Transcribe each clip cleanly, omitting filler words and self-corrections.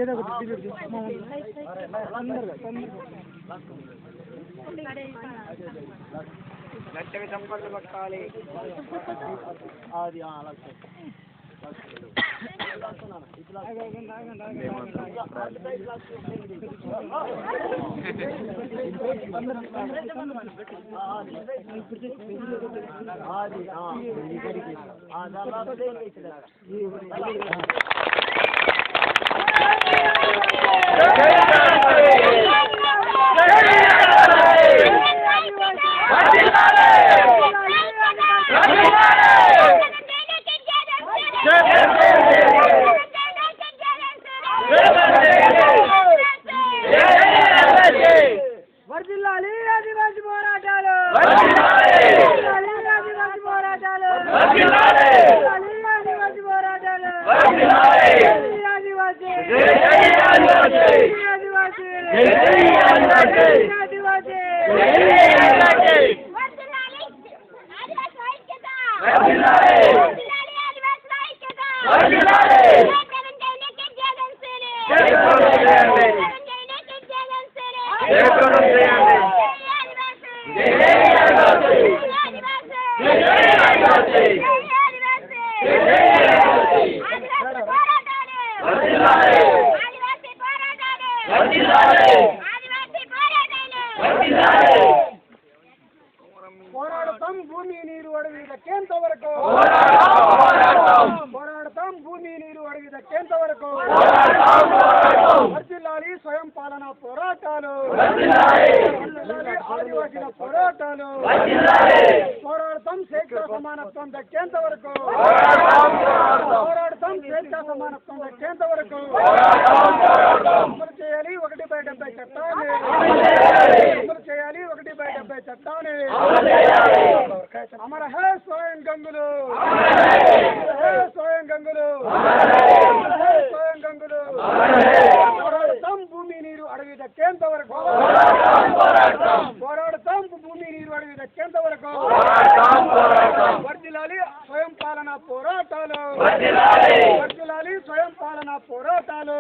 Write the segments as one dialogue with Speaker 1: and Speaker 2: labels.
Speaker 1: ఏదో ఒకటి గట్టిగా చంపలు పట్టాలి. అది వర్ధిల్లాలి ఆదివాసీ పోరాటాలు, ఆదివాసీ పోరాటాలు, ఆదివాసీ పోరాటాలు, ఆదివాసీ పోరాడతాం భూమి నీరు అడవి దక్కేంత వరకు, పోరాడతాం భూమి నీరు అడవి దక్కేంత వరకు, వర్ధిల్లాలి స్వయం పాలన పోరాటాలు, ఆదివాసీల పోరాటాలు, పోరాడతాం స్వేచ్ఛ సమానత్వం దక్కేంత వరకు, పోరాడతాం స్వేచ్ఛ సమానత్వం దక్కేంత వరకు అమలు చేయాలి 1/70 చట్టాన్ని, అమలు చేయాలి 1/70 చట్టాన్ని. అమర హే స్వయం గంగులు, స్వయం గంగులు, స్వయం గంగులు. పోరాడతాం భూమి నీరు అడవి దక్కేంత వరకు, పోరాడతాం భూమి నీరు అడవి దక్కేంత వరకు వర్ధిల్లాలి స్వయం పాలన పోరాటాలు, వర్ధిల్లాలి స్వయం పాలన పోరాటాలు,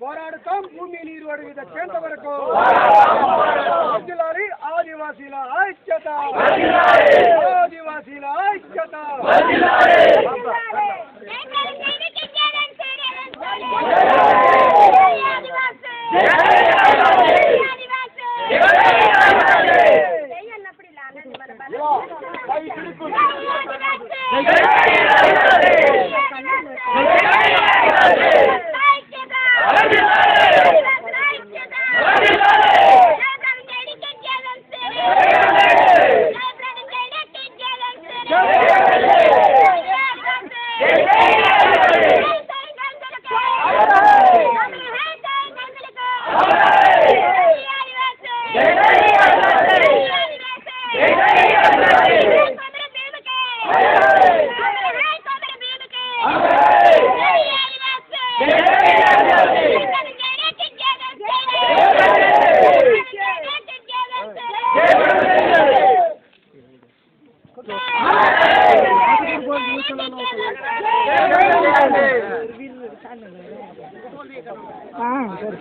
Speaker 1: పోరాడతాం భూమి నీరు అడవి దక్కేంత వరకు వర్ధిల్లాలి ఆదివాసీల ఐక్యత, ఆదివాసీల ఐక్యత.
Speaker 2: Yeah.